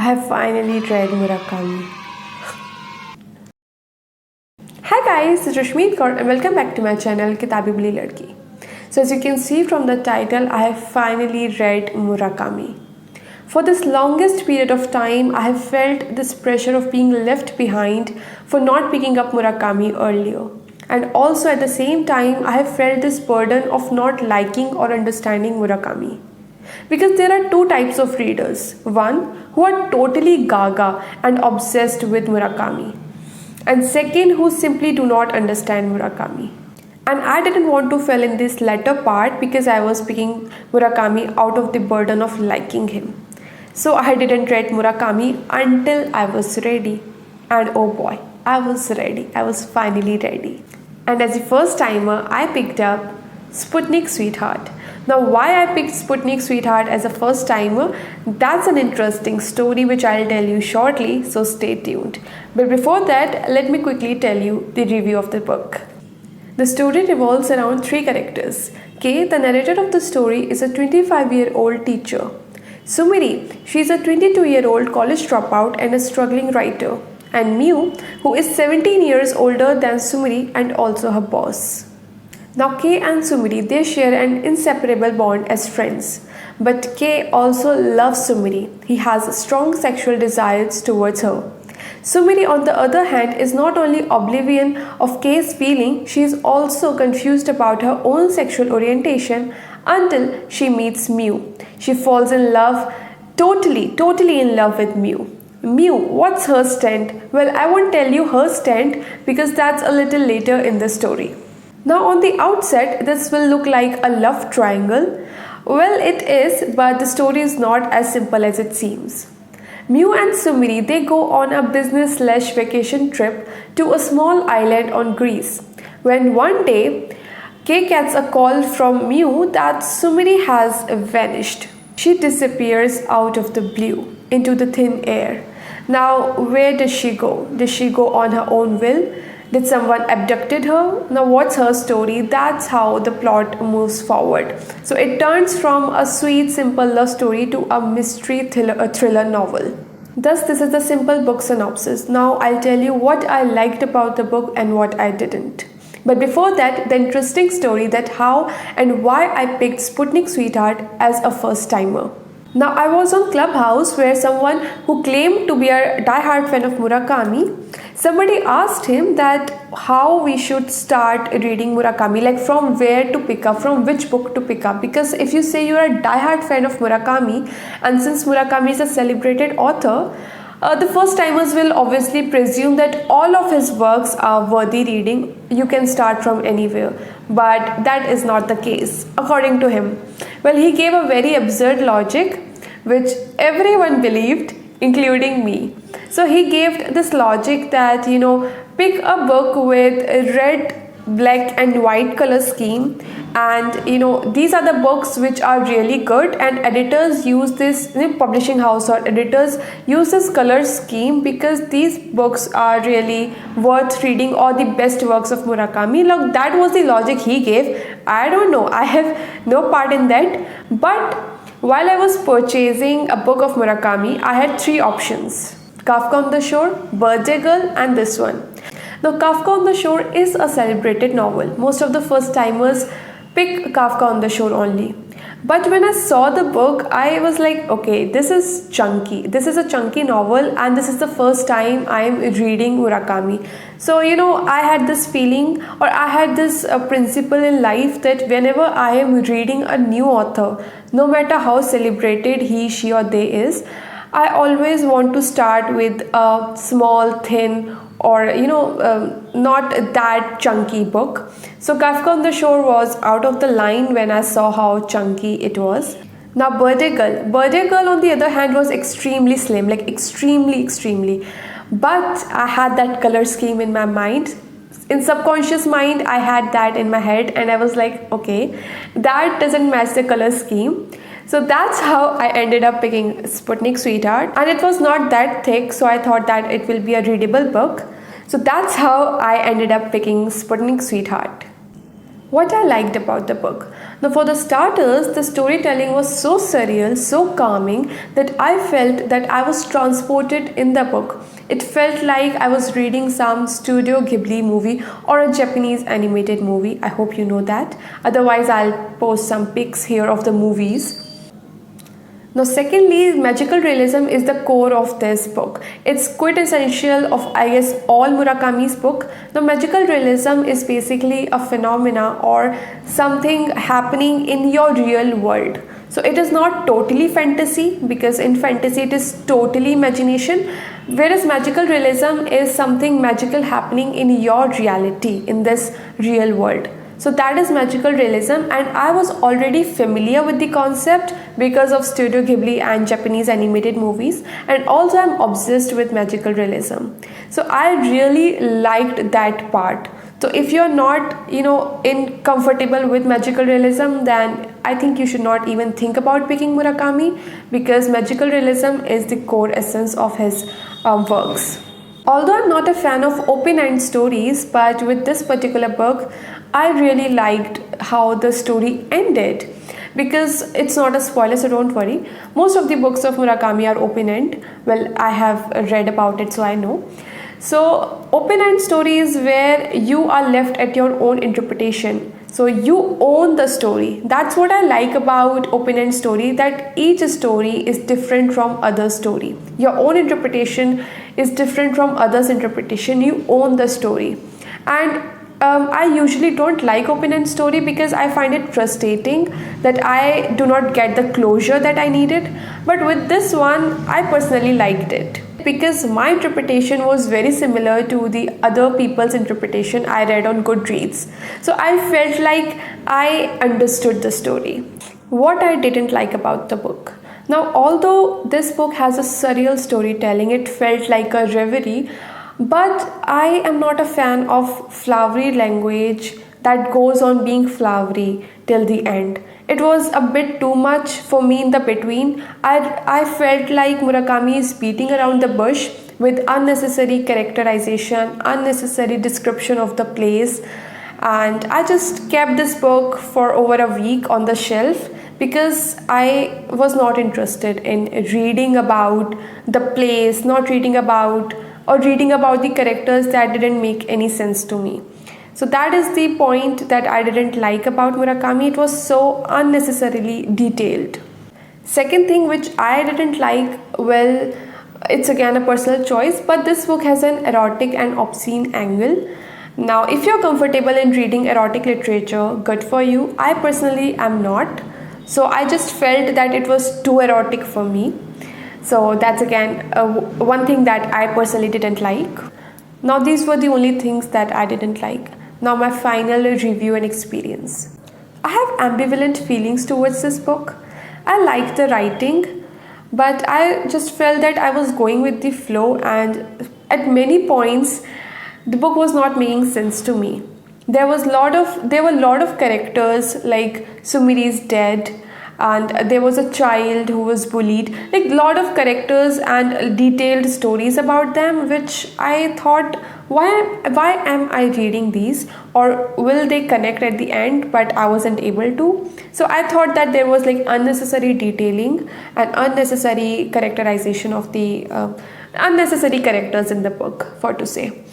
have finally read Murakami. Hi guys, this is Rashmeet Kaur and welcome back to my channel Kitabi Bali Ladki. So as you can see from the title, I have finally read Murakami. For this longest period of time, I have felt this pressure of being left behind for not picking up Murakami earlier. And also at the same time, I have felt this burden of not liking or understanding Murakami. Because there are two types of readers. One, who are totally gaga and obsessed with Murakami. And second, who simply do not understand Murakami. And I didn't want to fall in this latter part because I was picking Murakami out of the burden of liking him. So I didn't read Murakami until I was ready. And oh boy, I was ready. I was finally ready. And as a first timer, I picked up Sputnik Sweetheart. Now, why I picked Sputnik Sweetheart as a first timer, that's an interesting story which I'll tell you shortly, so stay tuned. But before that, let me quickly tell you the review of the book. The story revolves around three characters. Kay, the narrator of the story, is a 25-year-old teacher. Sumiri, she is a 22-year-old college dropout and a struggling writer. And Mew, who is 17 years older than Sumiri and also her boss. Now Kay and Sumiri, they share an inseparable bond as friends. But Kay also loves Sumiri. He has strong sexual desires towards her. Sumiri, on the other hand, is not only oblivion of Kay's feeling, she is also confused about her own sexual orientation until she meets Mew. She falls in love, totally in love with Mew. Mew, what's her stand? Well, I won't tell you her stand because that's a little later in the story. Now on the outset, this will look like a love triangle. Well, it is, but the story is not as simple as it seems. Mew and Sumiri, they go on a business/vacation trip to a small island on Greece. When one day, Kay gets a call from Mew that Sumiri has vanished. She disappears out of the blue into the thin air. Now, where does she go? Does she go on her own will? Did someone abducted her? Now, what's her story? That's how the plot moves forward. So it turns from a sweet, simple love story to a mystery thriller novel. Thus, this is the simple book synopsis. Now, I'll tell you what I liked about the book and what I didn't. But before that, the interesting story that how and why I picked Sputnik Sweetheart as a first timer. Now, I was on Clubhouse where someone who claimed to be a die-hard fan of Murakami, somebody asked him that how we should start reading Murakami, like from where to pick up, from which book to pick up. Because if you say you're a die-hard fan of Murakami, and since Murakami is a celebrated author, the first timers will obviously presume that all of his works are worthy reading. You can start from anywhere, but that is not the case, according to him. Well, he gave a very absurd logic, which everyone believed, including me. So he gave this logic that, pick a book with a red, black and white color scheme, and these are the books which are really good, and editors use this, publishing house or editors use this color scheme because these books are really worth reading, or the best works of Murakami. Look, that was the logic he gave. I don't know, I have no part in that. But while I was purchasing a book of Murakami, I had three options: Kafka on the Shore, Birthday Girl, and this one. Now, Kafka on the Shore is a celebrated novel. Most of the first timers pick Kafka on the Shore only. But when I saw the book, I was like, okay, this is chunky. This is a chunky novel, and this is the first time I am reading Murakami. So, I had this feeling, or I had this principle in life that whenever I am reading a new author, no matter how celebrated he, she, or they is, I always want to start with a small, thin, or not that chunky book. So Kafka on the Shore was out of the line when I saw how chunky it was. Now Birthday Girl on the other hand was extremely slim, like extremely. But I had that color scheme in my mind. In subconscious mind, I had that in my head, and I was like, okay, that doesn't match the color scheme. So that's how I ended up picking Sputnik Sweetheart, and it was not that thick, so I thought that it will be a readable book. So that's how I ended up picking Sputnik Sweetheart. What I liked about the book. Now, for the starters, the storytelling was so surreal, so calming that I felt that I was transported in the book. It felt like I was reading some Studio Ghibli movie or a Japanese animated movie. I hope you know that. Otherwise, I'll post some pics here of the movies. Now, secondly, magical realism is the core of this book. It's quintessential of, I guess, all Murakami's book. Now, magical realism is basically a phenomena or something happening in your real world. So it is not totally fantasy, because in fantasy it is totally imagination, whereas magical realism is something magical happening in your reality, in this real world. So that is magical realism, and I was already familiar with the concept because of Studio Ghibli and Japanese animated movies, and also I'm obsessed with magical realism. So I really liked that part. So if you're not, comfortable with magical realism, then I think you should not even think about picking Murakami, because magical realism is the core essence of his works. Although I'm not a fan of open-end stories, but with this particular book, I really liked how the story ended, because it's not a spoiler, so don't worry. Most of the books of Murakami are open-end. Well, I have read about it, so I know. So open-end stories where you are left at your own interpretation. So you own the story. That's what I like about open-end story, that each story is different from other story. Your own interpretation is different from others' interpretation. You own the story. And I usually don't like open-end story because I find it frustrating that I do not get the closure that I needed. But with this one, I personally liked it, because my interpretation was very similar to the other people's interpretation I read on Goodreads. So I felt like I understood the story. What I didn't like about the book. Now, although this book has a surreal storytelling, it felt like a reverie, but I am not a fan of flowery language that goes on being flowery till the end. It was a bit too much for me in the between. I felt like Murakami is beating around the bush with unnecessary characterization, unnecessary description of the place. And I just kept this book for over a week on the shelf because I was not interested in reading about the place, not reading about or reading about the characters that didn't make any sense to me. So that is the point that I didn't like about Murakami. It was so unnecessarily detailed. Second thing which I didn't like, well, it's again a personal choice, but this book has an erotic and obscene angle. Now, if you're comfortable in reading erotic literature, good for you. I personally am not. So I just felt that it was too erotic for me. So that's again one thing that I personally didn't like. Now, these were the only things that I didn't like. Now, my final review and experience. I have ambivalent feelings towards this book. I like the writing, but I just felt that I was going with the flow, and at many points the book was not making sense to me. There were a lot of characters, like Sumiri's dead, and there was a child who was bullied, like a lot of characters and detailed stories about them, which I thought, why am I reading these, or will they connect at the end? But I wasn't able to. So I thought that there was like unnecessary detailing and unnecessary characterization of the unnecessary characters in the book, for to say.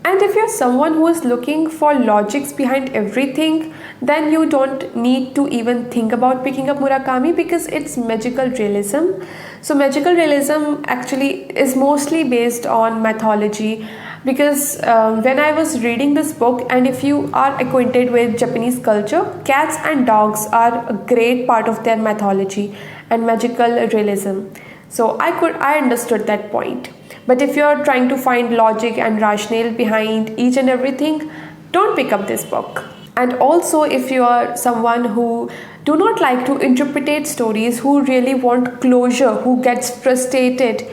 And if you're someone who is looking for logics behind everything, then you don't need to even think about picking up Murakami, because it's magical realism. So magical realism actually is mostly based on mythology, because when I was reading this book, and if you are acquainted with Japanese culture, cats and dogs are a great part of their mythology and magical realism. So I understood that point. But if you're trying to find logic and rationale behind each and everything, don't pick up this book. And also, if you are someone who do not like to interpret stories, who really want closure, who gets frustrated,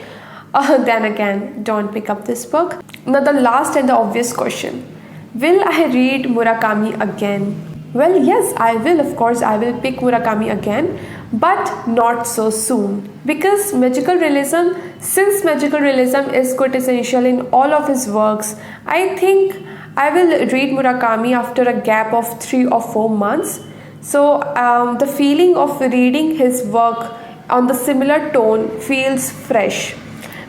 then again, don't pick up this book. Now, the last and the obvious question: will I read Murakami again? Well, yes, I will. Of course, I will pick Murakami again, but not so soon. Because since magical realism is quintessential in all of his works, I think I will read Murakami after a gap of 3 or 4 months. So the feeling of reading his work on the similar tone feels fresh.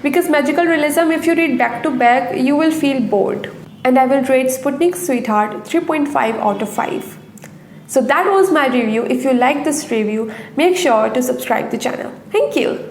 Because magical realism, if you read back to back, you will feel bored. And I will rate Sputnik Sweetheart 3.5 out of 5. So that was my review. If you like this review, make sure to subscribe the channel. Thank you.